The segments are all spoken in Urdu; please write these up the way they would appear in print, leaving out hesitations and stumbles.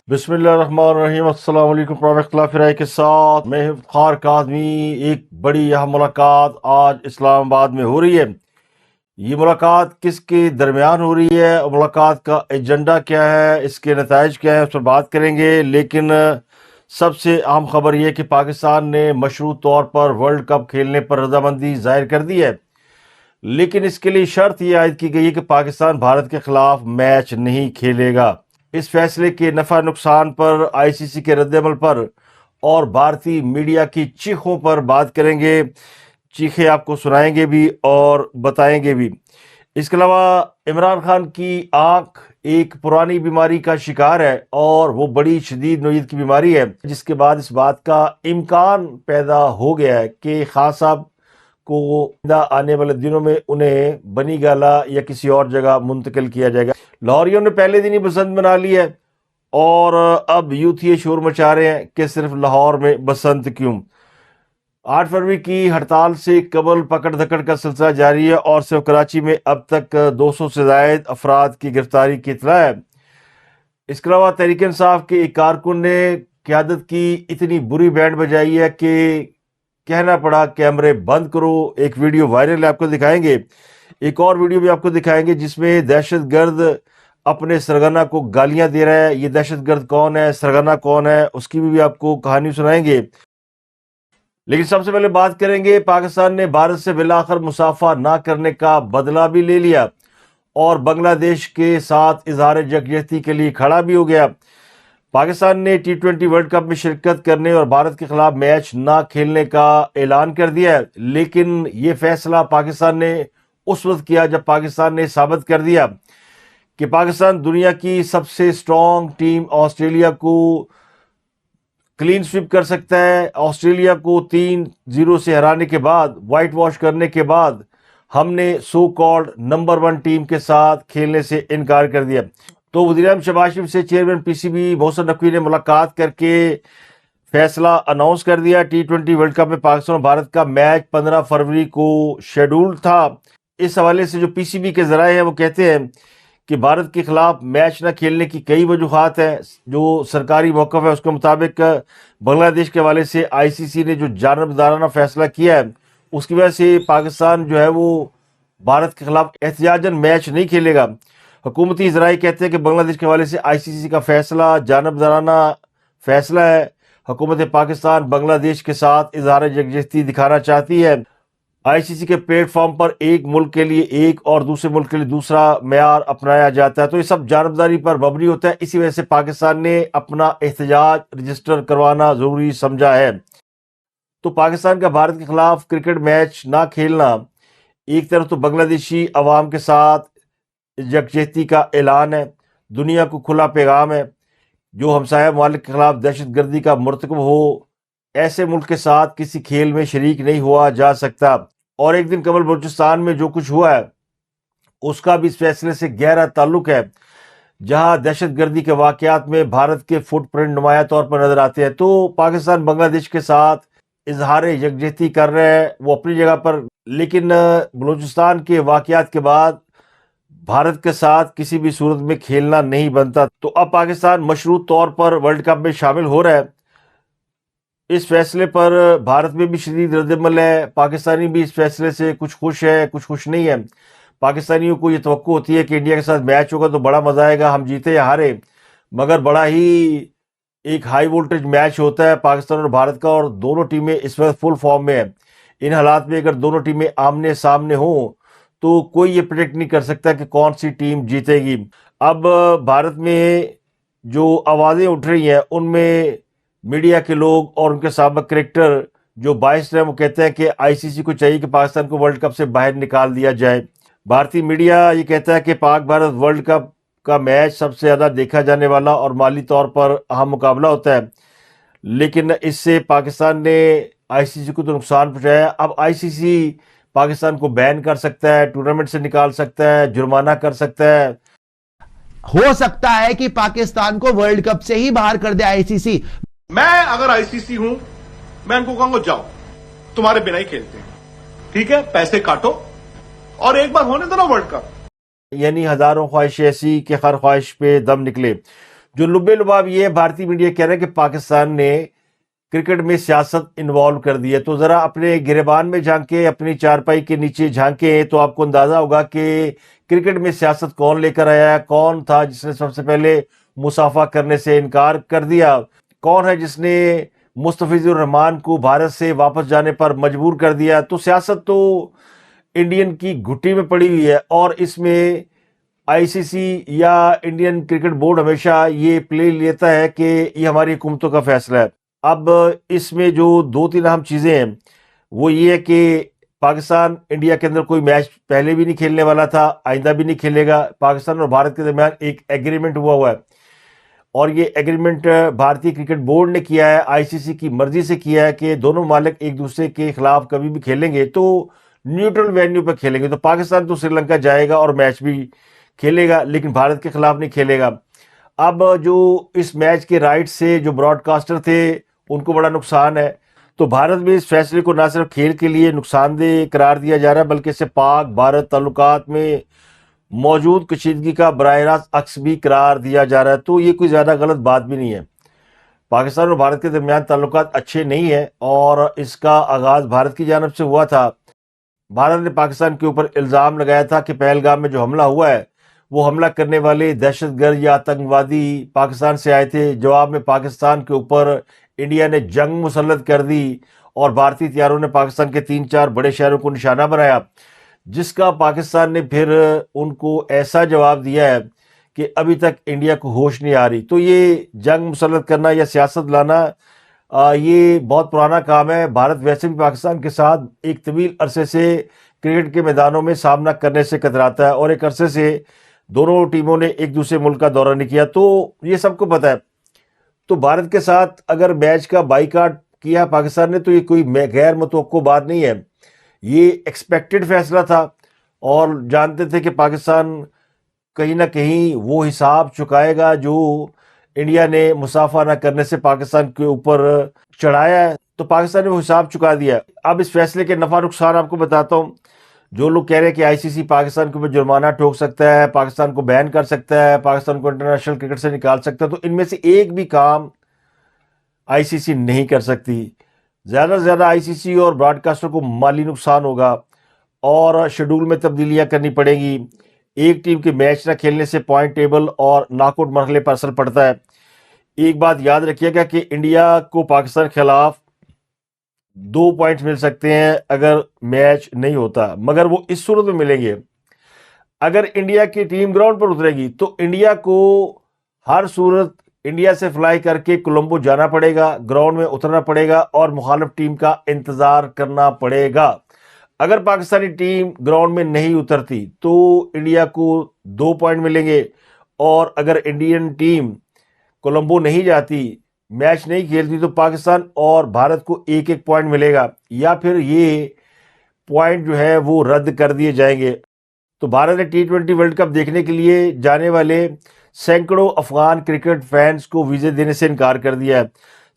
بسم اللہ الرحمن الرحیم۔ السلام علیکم۔ پروفیسر اختلاف رائے کے ساتھ میں افتخار کاظمی۔ ایک بڑی اہم ملاقات آج اسلام آباد میں ہو رہی ہے۔ یہ ملاقات کس کے درمیان ہو رہی ہے اور ملاقات کا ایجنڈا کیا ہے، اس کے نتائج کیا ہیں، اس پر بات کریں گے۔ لیکن سب سے اہم خبر یہ کہ پاکستان نے مشروط طور پر ورلڈ کپ کھیلنے پر رضامندی ظاہر کر دی ہے، لیکن اس کے لیے شرط یہ عائد کی گئی ہے کہ پاکستان بھارت کے خلاف میچ نہیں کھیلے گا۔ اس فیصلے کے نفع نقصان پر، آئی سی سی کے رد عمل پر اور بھارتی میڈیا کی چیخوں پر بات کریں گے۔ چیخیں آپ کو سنائیں گے بھی اور بتائیں گے بھی۔ اس کے علاوہ عمران خان کی آنکھ ایک پرانی بیماری کا شکار ہے اور وہ بڑی شدید نوعیت کی بیماری ہے، جس کے بعد اس بات کا امکان پیدا ہو گیا ہے کہ خان صاحب کو آنے والے دنوں میں انہیں بنی گالا یا کسی اور جگہ منتقل کیا جائے گا۔ لاہوریوں نے پہلے دن ہی بسنت منا لی ہے اور اب یوتھ یہ شور مچا رہے ہیں کہ صرف لاہور میں بسنت کیوں۔ 8 فروری کی ہڑتال سے قبل پکڑ دھکڑ کا سلسلہ جاری ہے اور صرف کراچی میں اب تک 200 سے زائد افراد کی گرفتاری کی اطلاع ہے۔ اس کے علاوہ تحریک انصاف کے ایک کارکن نے قیادت کی اتنی بری بینڈ بجائی ہے کہ کہنا پڑا کیمرے بند کرو۔ ایک ویڈیو وائرل ہے، آپ کو دکھائیں گے۔ ایک اور ویڈیو بھی آپ کو دکھائیں گے جس میں دہشت گرد اپنے سرغنہ کو گالیاں دے رہا ہے۔ یہ دہشت گرد کون ہے، سرغنہ کون ہے، اس کی بھی آپ کو کہانی سنائیں گے۔ لیکن سب سے پہلے بات کریں گے، پاکستان نے بھارت سے بالآخر مصافحہ نہ کرنے کا بدلہ بھی لے لیا اور بنگلہ دیش کے ساتھ اظہار یکجہتی کے لیے کھڑا بھی ہو گیا۔ پاکستان نے T20 ورلڈ کپ میں شرکت کرنے اور بھارت کے خلاف میچ نہ کھیلنے کا اعلان کر دیا ہے، لیکن یہ فیصلہ پاکستان نے اس وقت کیا جب پاکستان نے ثابت کر دیا کہ پاکستان دنیا کی سب سے سٹرونگ ٹیم آسٹریلیا کو کلین سویپ کر سکتا ہے۔ آسٹریلیا کو 3-0 سے ہرانے کے بعد، وائٹ واش کرنے کے بعد، ہم نے سو کالڈ نمبر 1 ٹیم کے ساتھ کھیلنے سے انکار کر دیا۔ تو وزیر اعظم شہباز شریف سے chairman P C B Mohsin Naqvi نے ملاقات کر کے فیصلہ اناؤنس کر دیا۔ T20 ورلڈ کپ میں پاکستان اور بھارت کا میچ 15 فروری کو شیڈول تھا۔ اس حوالے سے جو پی سی بی کے ذرائع ہیں وہ کہتے ہیں کہ بھارت کے خلاف میچ نہ کھیلنے کی کئی وجوہات ہیں۔ جو سرکاری موقف ہے اس کے مطابق بنگلہ دیش کے حوالے سے آئی سی سی نے جو جانبدارانہ فیصلہ کیا ہے اس کی وجہ سے پاکستان جو ہے وہ بھارت کے خلاف احتجاجاً میچ نہیں کھیلے گا۔ حکومتی ذرائع کہتے ہیں کہ بنگلہ دیش کے حوالے سے آئی سی سی کا فیصلہ جانبدارانہ فیصلہ ہے۔ حکومت پاکستان بنگلہ دیش کے ساتھ اظہار یکجہتی دکھانا چاہتی ہے۔ آئی سی سی کے پلیٹ فارم پر ایک ملک کے لیے ایک اور دوسرے ملک کے لیے دوسرا معیار اپنایا جاتا ہے، تو یہ سب جانبداری پر مبنی ہوتا ہے۔ اسی وجہ سے پاکستان نے اپنا احتجاج رجسٹر کروانا ضروری سمجھا ہے۔ تو پاکستان کا بھارت کے خلاف کرکٹ میچ نہ کھیلنا ایک طرف تو بنگلہ دیشی عوام کے ساتھ یکجہتی کا اعلان ہے، دنیا کو کھلا پیغام ہے۔ جو ہمسایہ ممالک کے خلاف دہشت گردی کا مرتکب ہو، ایسے ملک کے ساتھ کسی کھیل میں شریک نہیں ہوا جا سکتا۔ اور ایک دن قبل بلوچستان میں جو کچھ ہوا ہے اس کا بھی اس فیصلے سے گہرا تعلق ہے، جہاں دہشت گردی کے واقعات میں بھارت کے فٹ پرنٹ نمایاں طور پر نظر آتے ہیں۔ تو پاکستان بنگلہ دیش کے ساتھ اظہار یکجہتی کر رہے ہیں وہ اپنی جگہ پر، لیکن بلوچستان کے واقعات کے بعد بھارت کے ساتھ کسی بھی صورت میں کھیلنا نہیں بنتا۔ تو اب پاکستان مشروط طور پر ورلڈ کپ میں شامل ہو رہا ہے۔ اس فیصلے پر بھارت میں بھی شدید رد عمل ہے۔ پاکستانی بھی اس فیصلے سے کچھ خوش ہے، کچھ خوش نہیں ہے۔ پاکستانیوں کو یہ توقع ہوتی ہے کہ انڈیا کے ساتھ میچ ہوگا تو بڑا مزہ آئے گا، ہم جیتے یا ہارے، مگر بڑا ہی ایک ہائی وولٹیج میچ ہوتا ہے پاکستان اور بھارت کا، اور دونوں ٹیمیں اس وقت فل فارم میں ہیں۔ ان حالات میں اگر دونوں ٹیمیں آمنے سامنے ہوں تو کوئی یہ پریڈکٹ نہیں کر سکتا کہ کون سی ٹیم جیتے گی۔ اب بھارت میں جو آوازیں اٹھ رہی ہیں ان میں میڈیا کے لوگ اور ان کے سابق کرکٹر جو باعث ہیں وہ کہتے ہیں کہ آئی سی سی کو چاہیے کہ پاکستان کو ورلڈ کپ سے باہر نکال دیا جائے۔ بھارتی میڈیا یہ کہتا ہے کہ پاک بھارت ورلڈ کپ کا میچ سب سے زیادہ دیکھا جانے والا اور مالی طور پر اہم مقابلہ ہوتا ہے، لیکن اس سے پاکستان نے آئی سی سی کو تو نقصان پہنچایا۔ اب آئی سی سی پاکستان کو بین کر سکتا ہے، ٹورنامنٹ سے نکال سکتا ہے، جرمانہ کر سکتا ہے۔ ہو سکتا ہے کہ پاکستان کو ورلڈ کپ سے ہی باہر کر دے آئی سی سی۔ میں اگر آئی سی سی ہوں میں ان کو کہوں گا جاؤ تمہارے بنا ہی کھیلتے ہیں، ٹھیک ہے، پیسے کاٹو اور ایک بار ہونے دو نا ورلڈ کپ۔ یعنی ہزاروں خواہش ایسی کہ ہر خواہش پہ دم نکلے۔ جو لبے لباب یہ ہے بھارتی میڈیا کہہ رہا ہے کہ پاکستان نے کرکٹ میں سیاست انوالو کر دی ہے. تو ذرا اپنے گریبان میں جھانکیں, اپنی چارپائی کے نیچے جھانکیں تو آپ کو اندازہ ہوگا کہ کرکٹ میں سیاست کون لے کر آیا, کون تھا جس نے سب سے پہلے مصافحہ کرنے سے انکار کر دیا, کون ہے جس نے مستفیض الرحمان کو بھارت سے واپس جانے پر مجبور کر دیا. تو سیاست تو انڈین کی گھٹی میں پڑی ہوئی ہے, اور اس میں آئی سی سی یا انڈین کرکٹ بورڈ ہمیشہ یہ پلے لیتا ہے کہ یہ ہماری حکومتوں کا فیصلہ ہے. اب اس میں جو 2-3 اہم چیزیں ہیں وہ یہ ہے کہ پاکستان انڈیا کے اندر کوئی میچ پہلے بھی نہیں کھیلنے والا تھا, آئندہ بھی نہیں کھیلے گا. پاکستان اور بھارت کے درمیان ایک ایگریمنٹ ہوا ہے, اور یہ ایگریمنٹ بھارتی کرکٹ بورڈ نے کیا ہے, آئی سی سی کی مرضی سے کیا ہے کہ دونوں ممالک ایک دوسرے کے خلاف کبھی بھی کھیلیں گے تو نیوٹرل وینیو پہ کھیلیں گے. تو پاکستان تو سری لنکا جائے گا اور میچ بھی کھیلے گا, لیکن بھارت کے خلاف نہیں کھیلے گا. اب جو اس میچ کے رائٹ سے جو براڈ کاسٹر تھے ان کو بڑا نقصان ہے. تو بھارت میں اس فیصلے کو نہ صرف کھیل کے لیے نقصان دہ قرار دیا جا رہا ہے بلکہ اسے پاک بھارت تعلقات میں موجود کشیدگی کا براہ راست عکس بھی قرار دیا جا رہا ہے. تو یہ کوئی زیادہ غلط بات بھی نہیں ہے. پاکستان اور بھارت کے درمیان تعلقات اچھے نہیں ہیں, اور اس کا آغاز بھارت کی جانب سے ہوا تھا. بھارت نے پاکستان کے اوپر الزام لگایا تھا کہ پہلگام میں جو حملہ ہوا ہے وہ حملہ کرنے والے دہشت گرد یا آتنکوادی پاکستان سے آئے تھے. جواب میں پاکستان کے اوپر انڈیا نے جنگ مسلط کر دی, اور بھارتی طیاروں نے پاکستان کے 3-4 بڑے شہروں کو نشانہ بنایا, جس کا پاکستان نے پھر ان کو ایسا جواب دیا ہے کہ ابھی تک انڈیا کو ہوش نہیں آ رہی. تو یہ جنگ مسلط کرنا یا سیاست لانا یہ بہت پرانا کام ہے. بھارت ویسے بھی پاکستان کے ساتھ ایک طویل عرصے سے کرکٹ کے میدانوں میں سامنا کرنے سے کتراتا ہے, اور ایک عرصے سے دونوں ٹیموں نے ایک دوسرے ملک کا دورہ نہیں کیا, تو یہ سب کو پتہ ہے. تو بھارت کے ساتھ اگر میچ کا بائیکاٹ کیا پاکستان نے تو یہ کوئی غیر متوقع بات نہیں ہے, یہ ایکسپیکٹڈ فیصلہ تھا, اور جانتے تھے کہ پاکستان کہیں نہ کہیں وہ حساب چکائے گا جو انڈیا نے مصافحہ نہ کرنے سے پاکستان کے اوپر چڑھایا ہے. تو پاکستان نے وہ حساب چکا دیا. اب اس فیصلے کے نفع نقصان آپ کو بتاتا ہوں. جو لوگ کہہ رہے ہیں کہ آئی سی سی پاکستان کے اوپر جرمانہ ٹھوک سکتا ہے, پاکستان کو بین کر سکتا ہے, پاکستان کو انٹرنیشنل کرکٹ سے نکال سکتا ہے, تو ان میں سے ایک بھی کام آئی سی سی نہیں کر سکتی. زیادہ سے زیادہ آئی سی سی اور براڈ کاسٹر کو مالی نقصان ہوگا, اور شیڈول میں تبدیلیاں کرنی پڑیں گی. ایک ٹیم کے میچ نہ کھیلنے سے پوائنٹ ٹیبل اور ناک آؤٹ مرحلے پر اثر پڑتا ہے. ایک بات یاد رکھیے گا کہ انڈیا کو پاکستان کے خلاف 2 پوائنٹ مل سکتے ہیں اگر میچ نہیں ہوتا, مگر وہ اس صورت میں ملیں گے اگر انڈیا کی ٹیم گراؤنڈ پر اترے گی. تو انڈیا کو ہر صورت انڈیا سے فلائی کر کے کولمبو جانا پڑے گا, گراؤنڈ میں اترنا پڑے گا, اور مخالف ٹیم کا انتظار کرنا پڑے گا. اگر پاکستانی ٹیم گراؤنڈ میں نہیں اترتی تو انڈیا کو 2 پوائنٹ ملیں گے, اور اگر انڈین ٹیم کولمبو نہیں جاتی, میچ نہیں کھیلتی, تو پاکستان اور بھارت کو 1-1 پوائنٹ ملے گا, یا پھر یہ پوائنٹ جو ہے وہ رد کر دیے جائیں گے. تو بھارت نے T20 ورلڈ کپ دیکھنے کے لیے جانے والے سینکڑوں افغان کرکٹ فینس کو ویزے دینے سے انکار کر دیا ہے.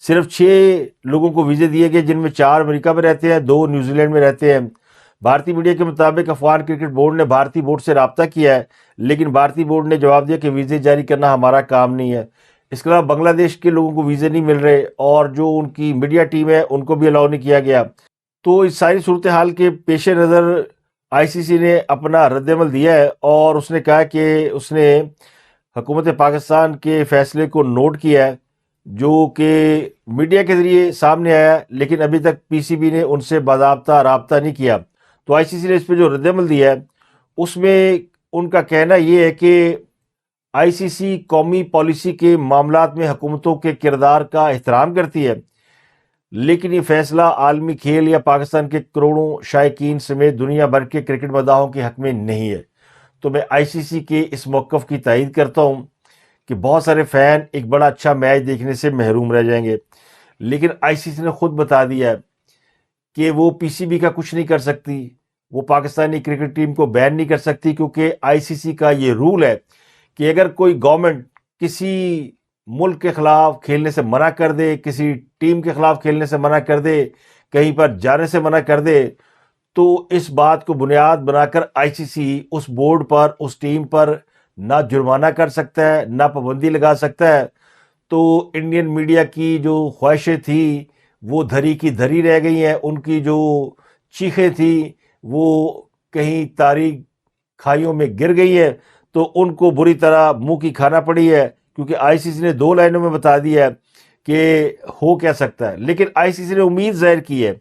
صرف 6 لوگوں کو ویزے دیے گئے, جن میں 4 امریکہ میں رہتے ہیں, 2 نیوزی لینڈ میں رہتے ہیں. بھارتی میڈیا کے مطابق افغان کرکٹ بورڈ نے بھارتی بورڈ سے رابطہ کیا ہے, لیکن بھارتی بورڈ نے جواب دیا کہ ویزے جاری کرنا ہمارا کام نہیں ہے. اس کے علاوہ بنگلہ دیش کے لوگوں کو ویزے نہیں مل رہے, اور جو ان کی میڈیا ٹیم ہے ان کو بھی الاؤ نہیں کیا گیا. تو اس ساری صورتحال کے پیش نظر آئی سی سی نے اپنا رد عمل دیا ہے, اور اس نے کہا کہ اس نے حکومت پاکستان کے فیصلے کو نوٹ کیا ہے جو کہ میڈیا کے ذریعے سامنے آیا, لیکن ابھی تک پی سی بی نے ان سے باضابطہ رابطہ نہیں کیا. تو آئی سی سی نے اس پہ جو رد عمل دیا ہے اس میں ان کا کہنا یہ ہے کہ آئی سی سی قومی پالیسی کے معاملات میں حکومتوں کے کردار کا احترام کرتی ہے, لیکن یہ فیصلہ عالمی کھیل یا پاکستان کے کروڑوں شائقین سمیت دنیا بھر کے کرکٹ مداحوں کے حق میں نہیں ہے. تو میں آئی سی سی کے اس موقف کی تائید کرتا ہوں کہ بہت سارے فین ایک بڑا اچھا میچ دیکھنے سے محروم رہ جائیں گے, لیکن آئی سی سی نے خود بتا دیا ہے کہ وہ پی سی بی کا کچھ نہیں کر سکتی, وہ پاکستانی کرکٹ ٹیم کو بین نہیں کر سکتی, کیونکہ آئی سی سی کا یہ رول ہے کہ اگر کوئی گورنمنٹ کسی ملک کے خلاف کھیلنے سے منع کر دے, کسی ٹیم کے خلاف کھیلنے سے منع کر دے, کہیں پر جانے سے منع کر دے, تو اس بات کو بنیاد بنا کر آئی سی سی اس بورڈ پر, اس ٹیم پر نہ جرمانہ کر سکتا ہے، نہ پابندی لگا سکتا ہے۔ تو انڈین میڈیا کی جو خواہشیں تھیں وہ دھری کی دھری رہ گئی ہیں، ان کی جو چیخیں تھیں وہ کہیں تاریک کھائیوں میں گر گئی ہیں، تو ان کو بری طرح منہ کی کھانا پڑی ہے، کیونکہ آئی سی سی نے 2 لائنوں میں بتا دیا ہے کہ ہو کیا سکتا ہے۔ لیکن آئی سی سی نے امید ظاہر کی ہے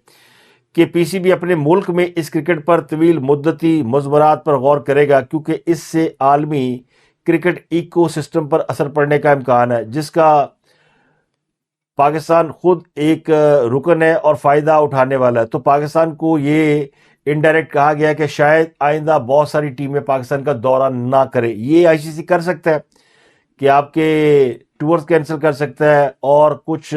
کہ پی سی بی اپنے ملک میں اس کرکٹ پر طویل مدتی مضمرات پر غور کرے گا، کیونکہ اس سے عالمی کرکٹ ایکو سسٹم پر اثر پڑنے کا امکان ہے، جس کا پاکستان خود ایک رکن ہے اور فائدہ اٹھانے والا ہے۔ تو پاکستان کو یہ انڈائریکٹ کہا گیا کہ شاید آئندہ بہت ساری ٹیمیں پاکستان کا دورہ نہ کرے۔ یہ آئی سی سی کر سکتا ہے کہ آپ کے ٹورز کینسل کر سکتا ہے، اور کچھ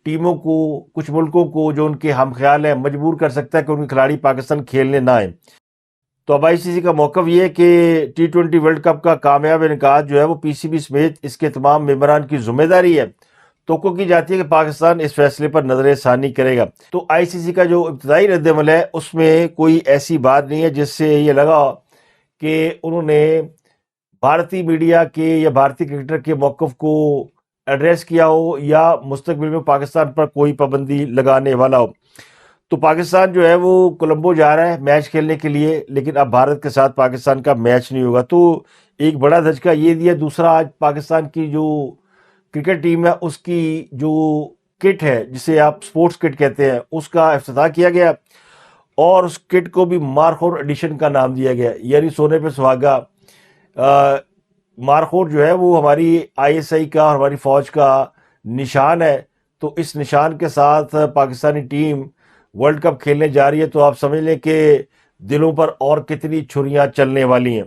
ٹیموں کو، کچھ ملکوں کو جو ان کے ہم خیال ہیں مجبور کر سکتا ہے کہ ان کے کھلاڑی پاکستان کھیلنے نہ آئیں۔ تو اب آئی سی سی کا موقف یہ ہے کہ T20 ورلڈ کپ کا کامیاب انعقاد جو ہے وہ پی سی بی سمیت اس کے تمام ممبران کی ذمہ داری ہے۔ توقع کی جاتی ہے کہ پاکستان اس فیصلے پر نظر ثانی کرے گا۔ تو آئی سی سی کا جو ابتدائی رد عمل ہے اس میں کوئی ایسی بات نہیں ہے جس سے یہ لگا کہ انہوں نے بھارتی میڈیا کے یا بھارتی کرکٹر کے موقف کو ایڈریس کیا ہو، یا مستقبل میں پاکستان پر کوئی پابندی لگانے والا ہو۔ تو پاکستان جو ہے وہ کولمبو جا رہا ہے میچ کھیلنے کے لیے، لیکن اب بھارت کے ساتھ پاکستان کا میچ نہیں ہوگا۔ تو ایک بڑا دھچکا یہ دیا۔ دوسرا، آج پاکستان کی جو کرکٹ ٹیم ہے اس کی جو کٹ ہے، جسے آپ سپورٹس کٹ کہتے ہیں، اس کا افتتاح کیا گیا، اور اس کٹ کو بھی مارخور ایڈیشن کا نام دیا گیا، یعنی سونے پہ سہاگا۔ مارخور جو ہے وہ ہماری آئی ایس آئی کا اور ہماری فوج کا نشان ہے۔ تو اس نشان کے ساتھ پاکستانی ٹیم ورلڈ کپ کھیلنے جا رہی ہے، تو آپ سمجھ لیں کہ دلوں پر اور کتنی چھریاں چلنے والی ہیں۔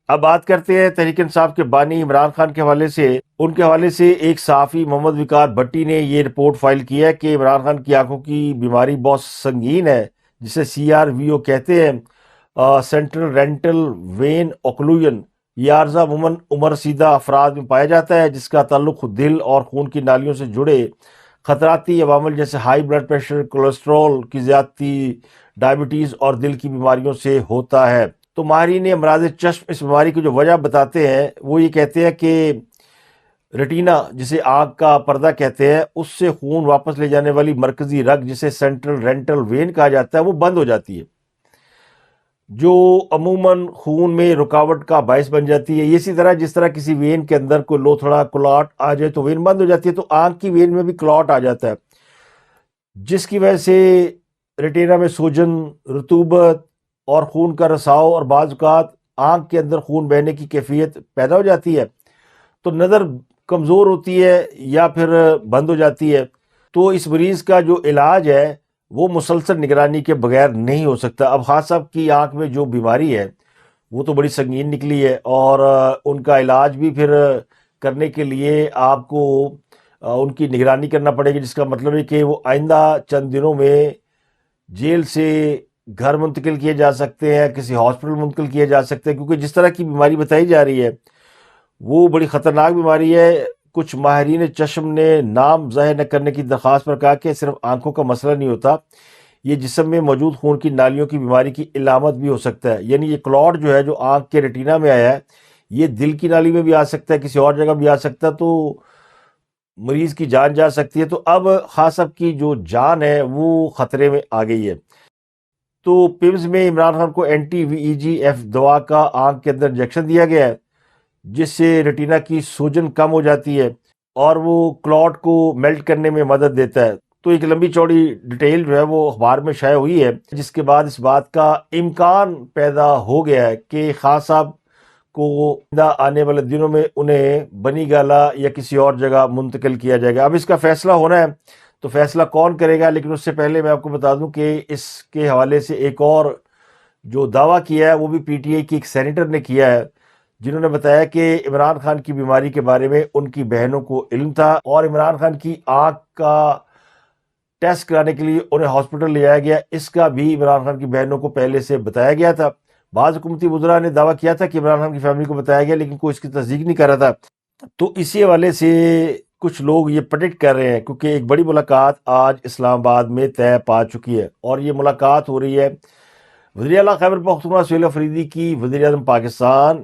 اب بات کرتے ہیں تحریک انصاف کے بانی عمران خان کے حوالے سے۔ ان کے حوالے سے ایک صحافی محمد وقار بھٹی نے یہ رپورٹ فائل کی ہے کہ عمران خان کی آنکھوں کی بیماری بہت سنگین ہے، جسے CRVO کہتے ہیں، سینٹرل رینٹل وین اوکلوژن۔ یہ عارضہ عموماً عمر رسیدہ افراد میں پایا جاتا ہے، جس کا تعلق دل اور خون کی نالیوں سے جڑے خطراتی عوامل جیسے ہائی بلڈ پریشر، کولیسٹرول کی زیادتی، ڈائبٹیز اور دل کی بیماریوں سے ہوتا ہے۔ تو ماہرین امراض چشم اس بیماری کی جو وجہ بتاتے ہیں وہ یہ کہتے ہیں کہ ریٹینا، جسے آنکھ کا پردہ کہتے ہیں، اس سے خون واپس لے جانے والی مرکزی رگ، جسے سینٹرل رینٹل وین کہا جاتا ہے، وہ بند ہو جاتی ہے، جو عموماً خون میں رکاوٹ کا باعث بن جاتی ہے۔ اسی طرح جس طرح کسی وین کے اندر کوئی لوتھڑا کلاٹ آ جائے تو وین بند ہو جاتی ہے، تو آنکھ کی وین میں بھی کلاٹ آ جاتا ہے، جس کی وجہ سے ریٹینا میں سوجن، رطوبت اور خون کا رساؤ، اور بعض اوقات آنکھ کے اندر خون بہنے کی کیفیت پیدا ہو جاتی ہے، تو نظر کمزور ہوتی ہے یا پھر بند ہو جاتی ہے۔ تو اس مریض کا جو علاج ہے وہ مسلسل نگرانی کے بغیر نہیں ہو سکتا۔ اب خان صاحب کی آنکھ میں جو بیماری ہے وہ تو بڑی سنگین نکلی ہے، اور ان کا علاج بھی پھر کرنے کے لیے آپ کو ان کی نگرانی کرنا پڑے گی، جس کا مطلب ہے کہ وہ آئندہ چند دنوں میں جیل سے گھر منتقل کیے جا سکتے ہیں، کسی ہاسپٹل منتقل کیے جا سکتے ہیں، کیونکہ جس طرح کی بیماری بتائی جا رہی ہے وہ بڑی خطرناک بیماری ہے۔ کچھ ماہرین چشم نے نام ظاہر نہ کرنے کی درخواست پر کہا کہ صرف آنکھوں کا مسئلہ نہیں ہوتا، یہ جسم میں موجود خون کی نالیوں کی بیماری کی علامت بھی ہو سکتا ہے۔ یعنی یہ کلاٹ جو ہے جو آنکھ کے ریٹینا میں آیا ہے، یہ دل کی نالی میں بھی آ سکتا ہے، کسی اور جگہ بھی آ سکتا ہے، تو مریض کی جان جا سکتی ہے۔ تو اب خان صاحب کی جو جان ہے وہ خطرے میں آ گئی ہے۔ تو پمز میں عمران خان کو anti-VEGF دوا کا آنکھ کے اندر انجیکشن دیا گیا ہے، جس سے ریٹینا کی سوجن کم ہو جاتی ہے اور وہ کلاٹ کو میلٹ کرنے میں مدد دیتا ہے۔ تو ایک لمبی چوڑی ڈیٹیل جو ہے وہ اخبار میں شائع ہوئی ہے، جس کے بعد اس بات کا امکان پیدا ہو گیا ہے کہ خان صاحب کو آنے والے دنوں میں انہیں بنی گالا یا کسی اور جگہ منتقل کیا جائے گا۔ اب اس کا فیصلہ ہونا ہے، تو فیصلہ کون کرے گا؟ لیکن اس سے پہلے میں آپ کو بتا دوں کہ اس کے حوالے سے ایک اور جو دعویٰ کیا ہے وہ بھی PTI کی ایک سینیٹر نے کیا ہے، جنہوں نے بتایا کہ عمران خان کی بیماری کے بارے میں ان کی بہنوں کو علم تھا، اور عمران خان کی آنکھ کا ٹیسٹ کرانے کے لیے انہیں ہاسپٹل لے جایا گیا، اس کا بھی عمران خان کی بہنوں کو پہلے سے بتایا گیا تھا۔ بعض حکومتی وزراء نے دعویٰ کیا تھا کہ عمران خان کی فیملی کو بتایا گیا، لیکن کوئی اس کی تصدیق نہیں کر رہا تھا۔ تو اسی حوالے سے کچھ لوگ یہ پریڈکٹ کر رہے ہیں، کیونکہ ایک بڑی ملاقات آج اسلام آباد میں طے پا چکی ہے، اور یہ ملاقات ہو رہی ہے وزیر اعلیٰ خیبر پختونخوا سہیل افریدی کی وزیر اعظم پاکستان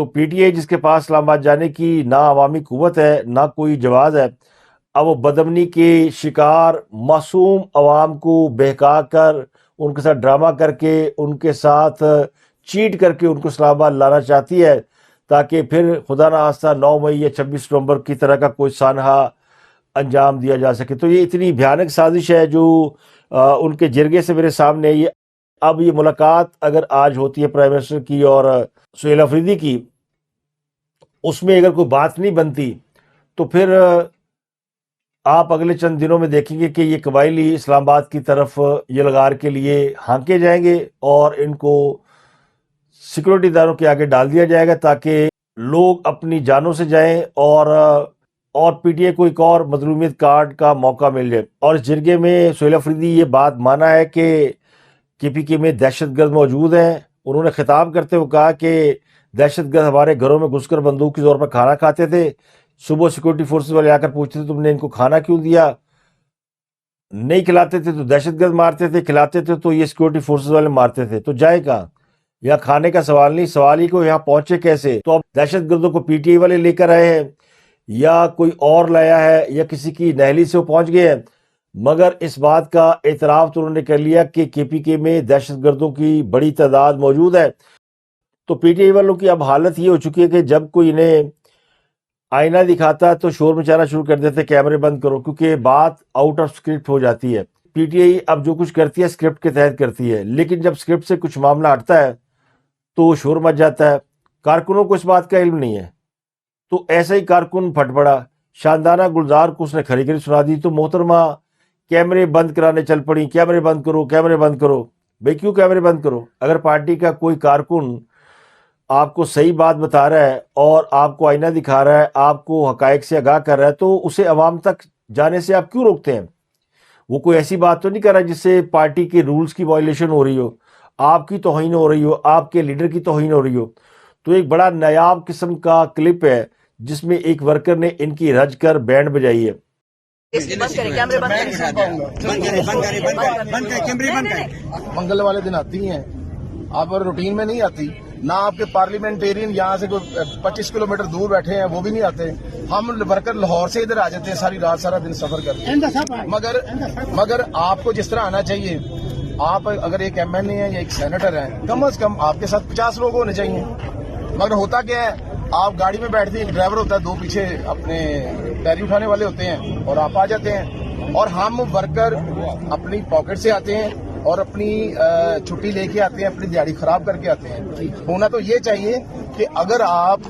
تو پی ٹی آئی جس کے پاس اسلام آباد جانے کی نہ عوامی قوت ہے نہ کوئی جواز ہے، اب وہ بدامنی کے شکار معصوم عوام کو بہکا کر، ان کے ساتھ ڈرامہ کر کے، ان کے ساتھ چیٹ کر کے ان کو اسلام آباد لانا چاہتی ہے، تاکہ پھر خدا نہ خواستہ 9 مئی یا 26 نومبر کی طرح کا کوئی سانحہ انجام دیا جا سکے۔ تو یہ اتنی بھیانک سازش ہے جو ان کے جرگے سے میرے سامنے ہے۔ اب یہ ملاقات اگر آج ہوتی ہے پرائم منسٹر کی اور سہیل افریدی کی، اس میں اگر کوئی بات نہیں بنتی تو پھر آپ اگلے چند دنوں میں دیکھیں گے کہ یہ قبائلی اسلام آباد کی طرف یلغار کے لیے ہانکے جائیں گے اور ان کو سیکورٹی داروں کے آگے ڈال دیا جائے گا تاکہ لوگ اپنی جانوں سے جائیں اور پی ٹی اے کو ایک اور مظلومیت کارڈ کا موقع مل جائے۔ اور اس جرگے میں سہیل افریدی یہ بات مانا ہے کہ کے پی کے میں دہشت گرد موجود ہیں۔ انہوں نے خطاب کرتے ہوئے کہا کہ دہشت گرد ہمارے گھروں میں گھس کر بندوق کے زور پر کھانا کھاتے تھے، صبح سیکورٹی فورسز والے آ کر پوچھتے تھے تم نے ان کو کھانا کیوں دیا، نہیں کھلاتے تھے تو دہشت گرد مارتے تھے، کھلاتے تھے تو یہ سیکورٹی فورسز والے مارتے تھے۔ تو جائے کہاں؟ یہاں کھانے کا سوال نہیں، سوال ہی کو یہاں پہنچے کیسے؟ تو اب دہشت گردوں کو پی ٹی آئی والے لے کر آئے ہیں یا کوئی اور لایا ہے یا کسی کی نہلی سے وہ پہنچ گئے ہیں، مگر اس بات کا اعتراف تو انہوں نے کر لیا کہ کے پی کے میں دہشت گردوں کی بڑی تعداد موجود ہے۔ تو پی ٹی آئی والوں کی اب حالت یہ ہو چکی ہے کہ جب کوئی انہیں آئینہ دکھاتا تو شور مچانا شروع کر دیتے کیمرے بند کرو، کیونکہ بات آؤٹ آف اسکرپٹ ہو جاتی ہے۔ پی ٹی آئی اب جو کچھ کرتی ہے اسکرپٹ کے تحت کرتی ہے، لیکن جب اسکرپٹ سے کچھ معاملہ ہٹتا ہے تو شور مچ جاتا ہے۔ کارکنوں کو اس بات کا علم نہیں ہے، تو ایسا ہی کارکن پھٹ پڑا، شاندانہ گلزار کو اس نے کھری کھری سنا دی تو محترمہ کیمرے بند کرانے چل پڑی، کیمرے بند کرو، کیمرے بند کرو۔ بھئی کیوں کیمرے بند کرو؟ اگر پارٹی کا کوئی کارکن آپ کو صحیح بات بتا رہا ہے اور آپ کو آئینہ دکھا رہا ہے، آپ کو حقائق سے آگاہ کر رہا ہے، تو اسے عوام تک جانے سے آپ کیوں روکتے ہیں؟ وہ کوئی ایسی بات تو نہیں کر رہا جس سے پارٹی کے رولز کی وائلیشن ہو رہی ہو، آپ کی توہین ہو رہی ہو، آپ کے لیڈر کی توہین ہو رہی ہو۔ تو ایک بڑا نایاب قسم کا کلپ ہے جس میں ایک ورکر نے ان کی رج کر بینڈ بجائی ہے۔ منگل والے دن آتی ہیں آپ، اور روٹین میں نہیں آتی، نہ آپ کے پارلیمنٹیرین یہاں سے کوئی 25 کلومیٹر دور بیٹھے ہیں وہ بھی نہیں آتے۔ ہم ورکر لاہور سے ادھر آ جاتے ہیں، ساری رات سارا دن سفر کرتے ہیں، مگر آپ کو جس طرح آنا چاہیے، آپ اگر ایک ایم ایل اے ہیں یا ایک سینیٹر ہیں، کم از کم آپ کے ساتھ 50 لوگ ہونے چاہیے۔ مگر ہوتا کیا ہے، آپ گاڑی میں بیٹھتے ہیں، ایک ڈرائیور ہوتا ہے، 2 پیچھے اپنے پیری اٹھانے والے ہوتے ہیں اور آپ آ جاتے ہیں، اور ہم ورکر اپنی پاکٹ سے آتے ہیں اور اپنی چھٹی لے کے آتے ہیں، اپنی دیہڑی خراب کر کے آتے ہیں۔ ہونا تو یہ چاہیے کہ اگر آپ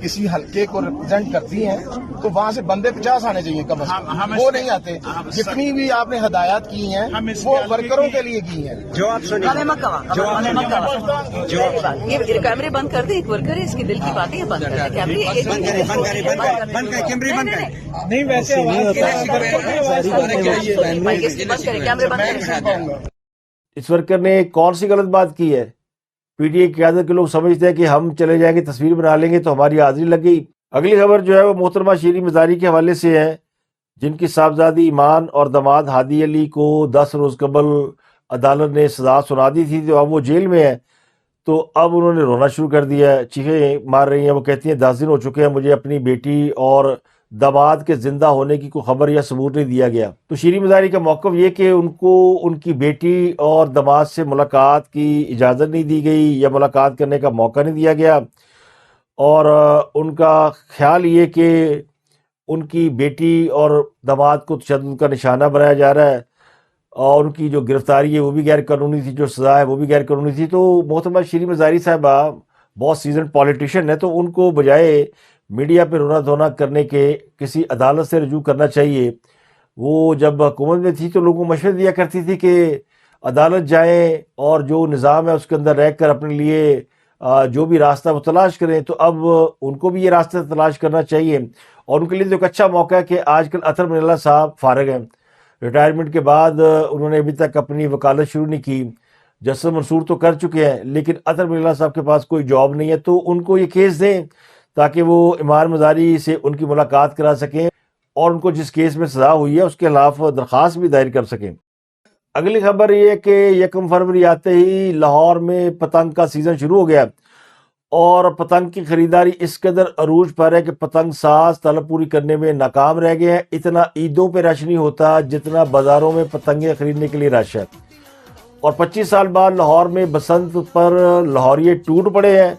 کسی حلقے کو ریپرزینٹ کرتی ہیں تو وہاں سے بندے 50 آنے چاہیے کم از کم، وہ نہیں آتے۔ جتنی بھی آپ نے ہدایات کی ہیں وہ ورکروں کے لیے کی ہیں۔ یہ کیمرے بند کر دیں، ایک ورکر ہے، اس کی دل کی باتیں بند کر دیں کیمرے۔ اس ورکر نے کون سی غلط بات کی ہے؟ پی ٹی آئی کی قیادت کے لوگ سمجھتے ہیں کہ ہم چلے جائیں گے، تصویر بنا لیں گے تو ہماری حاضری لگ گئی۔ اگلی خبر جو ہے وہ محترمہ شیریں مزاری کے حوالے سے ہے، جن کی صاحبزادی ایمان اور داماد ہادی علی کو 10 روز قبل عدالت نے سزا سنا دی تھی، تو اب وہ جیل میں ہے۔ تو اب انہوں نے رونا شروع کر دیا ہے، چیخیں مار رہی ہیں۔ وہ کہتی ہیں 10 دن ہو چکے ہیں مجھے اپنی بیٹی اور داماد کے زندہ ہونے کی کوئی خبر یا ثبوت نہیں دیا گیا۔ تو شیریں مزاری کا موقف یہ کہ ان کو ان کی بیٹی اور داماد سے ملاقات کی اجازت نہیں دی گئی یا ملاقات کرنے کا موقع نہیں دیا گیا، اور ان کا خیال یہ کہ ان کی بیٹی اور داماد کو تشدد کا نشانہ بنایا جا رہا ہے، اور ان کی جو گرفتاری ہے وہ بھی غیر قانونی تھی، جو سزا ہے وہ بھی غیر قانونی تھی۔ تو محترمہ شیریں مزاری صاحبہ بہت سیزنڈ پولیٹیشین ہے، تو ان کو بجائے میڈیا پہ رونا دھونا کرنے کے کسی عدالت سے رجوع کرنا چاہیے۔ وہ جب حکومت میں تھی تو لوگوں کو مشورے دیا کرتی تھی کہ عدالت جائیں اور جو نظام ہے اس کے اندر رہ کر اپنے لیے جو بھی راستہ وہ تلاش کریں۔ تو اب ان کو بھی یہ راستہ تلاش کرنا چاہیے، اور ان کے لیے تو ایک اچھا موقع ہے کہ آج کل اطہر من اللہ صاحب فارغ ہیں، ریٹائرمنٹ کے بعد انہوں نے ابھی تک اپنی وکالت شروع نہیں کی، جسٹس منصور تو کر چکے ہیں، لیکن اطہر من اللہ صاحب کے پاس کوئی جاب نہیں ہے۔ تو ان کو یہ کیس دیں تاکہ وہ ایمان مزاری سے ان کی ملاقات کرا سکیں، اور ان کو جس کیس میں سزا ہوئی ہے اس کے خلاف درخواست بھی دائر کر سکیں۔ اگلی خبر یہ ہے کہ 1 فروری آتے ہی لاہور میں پتنگ کا سیزن شروع ہو گیا، اور پتنگ کی خریداری اس قدر عروج پر ہے کہ پتنگ ساز طلب پوری کرنے میں ناکام رہ گئے ہیں. اتنا عیدوں پہ رش نہیں ہوتا جتنا بازاروں میں پتنگیں خریدنے کے لیے رش ہے. اور 25 سال بعد لاہور میں بسنت پر لاہوریے ٹوٹ پڑے ہیں.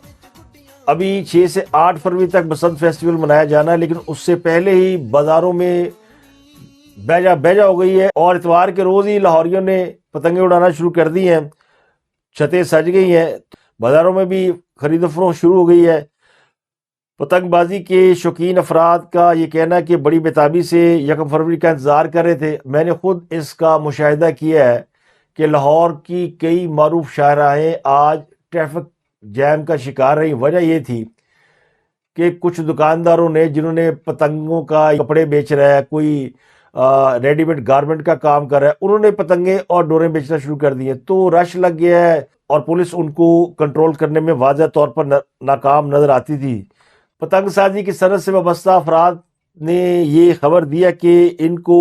ابھی 6 سے 8 فروری تک بسنت فیسٹیول منایا جانا ہے، لیکن اس سے پہلے ہی بازاروں میں بیجا ہو گئی ہے. اور اتوار کے روز ہی لاہوریوں نے پتنگیں اڑانا شروع کر دی ہیں، چھتیں سج گئی ہیں، بازاروں میں بھی خرید و فروخت شروع ہو گئی ہے. پتنگ بازی کے شوقین افراد کا یہ کہنا ہے کہ بڑی بےتابی سے 1 فروری کا انتظار کر رہے تھے. میں نے خود اس کا مشاہدہ کیا ہے کہ لاہور کی کئی معروف شاہراہیں آج ٹریفک جیم کا شکار رہی. وجہ یہ تھی کہ کچھ دکانداروں نے، جنہوں نے پتنگوں کا کپڑے بیچ رہا ہے، کوئی ریڈی میڈ گارمنٹ کا کام کر رہا ہے، انہوں نے پتنگیں اور ڈوریں بیچنا شروع کر دی ہیں. تو رش لگ گیا ہے اور پولیس ان کو کنٹرول کرنے میں واضح طور پر ناکام نظر آتی تھی. پتنگ سازی کی صنعت سے وابستہ افراد نے یہ خبر دیا کہ ان کو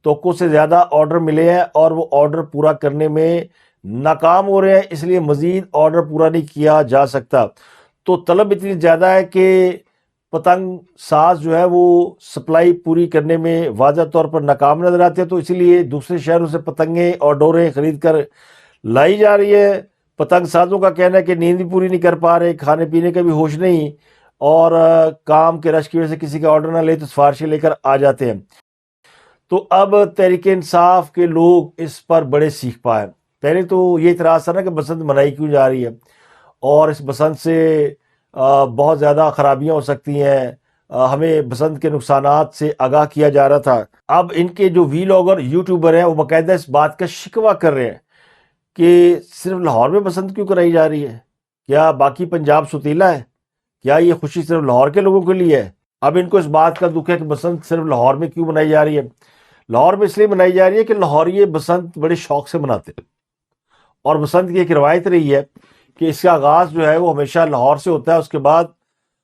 توقع سے زیادہ آرڈر ملے ہیں اور وہ آرڈر پورا کرنے میں ناکام ہو رہے ہیں، اس لیے مزید آرڈر پورا نہیں کیا جا سکتا. تو طلب اتنی زیادہ ہے کہ پتنگ ساز جو ہے وہ سپلائی پوری کرنے میں واضح طور پر ناکام نظر آتے ہیں. تو اسی لیے دوسرے شہروں سے پتنگیں اور ڈوریں خرید کر لائی جا رہی ہے. پتنگ سازوں کا کہنا ہے کہ نیند بھی پوری نہیں کر پا رہے، کھانے پینے کا بھی ہوش نہیں، اور کام کے رش کی وجہ سے کسی کا آرڈر نہ لے تو سفارشیں لے کر آ جاتے ہیں. تو اب تحریک انصاف کے لوگ اس پر بڑے سیکھ پائے. پہلے تو یہ اعتراض تھا نا کہ بسنت منائی کیوں جا رہی ہے، اور اس بسنت سے بہت زیادہ خرابیاں ہو سکتی ہیں، ہمیں بسنت کے نقصانات سے آگاہ کیا جا رہا تھا. اب ان کے جو ویلاگر یوٹیوبر ہیں وہ باقاعدہ اس بات کا شکوہ کر رہے ہیں کہ صرف لاہور میں بسنت کیوں کرائی جا رہی ہے، کیا باقی پنجاب ستیلا ہے، کیا یہ خوشی صرف لاہور کے لوگوں کے لیے ہے. اب ان کو اس بات کا دکھ ہے کہ بسنت صرف لاہور میں کیوں منائی جا رہی ہے. لاہور میں اس لیے منائی جا رہی ہے کہ لاہوریے بسنت بڑے شوق سے مناتے ہیں، اور بسنت کی ایک روایت رہی ہے کہ اس کا آغاز جو ہے وہ ہمیشہ لاہور سے ہوتا ہے، اس کے بعد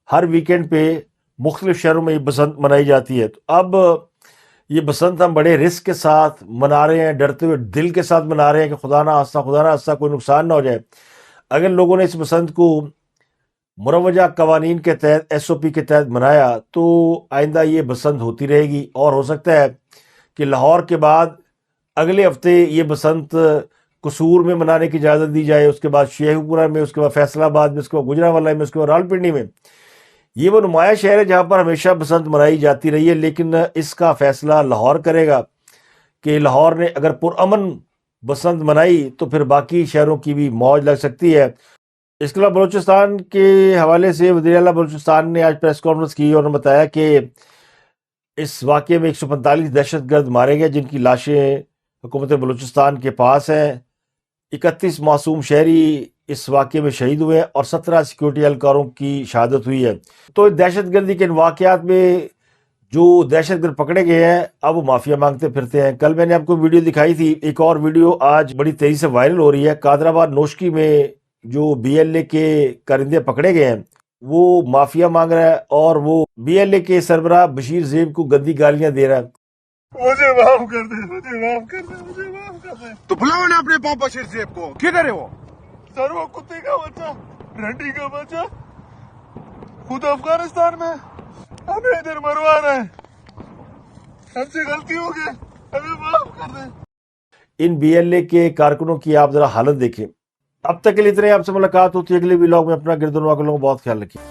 ہر ویکینڈ پہ مختلف شہروں میں یہ بسنت منائی جاتی ہے. تو اب یہ بسنت ہم بڑے رسک کے ساتھ منا رہے ہیں، ڈرتے ہوئے دل کے ساتھ منا رہے ہیں کہ خدا نہ خاصہ کوئی نقصان نہ ہو جائے. اگر لوگوں نے اس بسنت کو مروجہ قوانین کے تحت SOP کے تحت منایا تو آئندہ یہ بسنت ہوتی رہے گی، اور ہو سکتا ہے کہ لاہور کے بعد اگلے ہفتے یہ بسنت قصور میں منانے کی اجازت دی جائے، اس کے بعد شیخ پورہ میں، اس کے بعد فیصل آباد میں، اس کے بعد گجرانوالہ میں، اس کے بعد راولپنڈی میں. یہ وہ نمایاں شہر ہے جہاں پر ہمیشہ بسنت منائی جاتی رہی ہے، لیکن اس کا فیصلہ لاہور کرے گا کہ لاہور نے اگر پرامن بسنت منائی تو پھر باقی شہروں کی بھی موج لگ سکتی ہے. اس کے علاوہ بلوچستان کے حوالے سے وزیر اعلیٰ بلوچستان نے آج پریس کانفرنس کی اور بتایا کہ اس واقعے میں 145 دہشت گرد مارے گئے، جن کی لاشیں حکومت بلوچستان کے پاس ہیں. 31 معصوم شہری اس واقعے میں شہید ہوئے ہیں اور 17 سیکورٹی اہلکاروں کی شہادت ہوئی ہے. تو دہشت گردی کے ان واقعات میں جو دہشت گرد پکڑے گئے ہیں اب وہ معافیا مانگتے پھرتے ہیں. کل میں نے آپ کو ویڈیو دکھائی تھی، ایک اور ویڈیو آج بڑی تیزی سے وائرل ہو رہی ہے. قادر آباد نوشکی میں جو BLA کے کارندے پکڑے گئے ہیں وہ معافیا مانگ رہا ہے، اور وہ BLA کے سربراہ بشیر زیب کو گندی گالیاں دے رہا ہے. مجھے معاف کر دے، مجھے معاف کر دے، مجھے معاف کر دے. تو بلاؤ نا اپنے پاپا شیر زیب کو، کدھر ہے وہ؟ سر وہ کتے کا بچہ، رنڈی کا بچہ خود افغانستان میں ہمیں ادھر مروا رہا ہے. ہم سے غلطی ہو گئی، ہمیں معاف کر دے. ان BLA کے کارکنوں کی آپ ذرا حالت دیکھیں. اب تک کے لیے اتنے، آپ سے ملاقات ہوتی ہے اگلے ولاگ میں. اپنا گردنواں کو لوگوں بہت خیال رکھیں.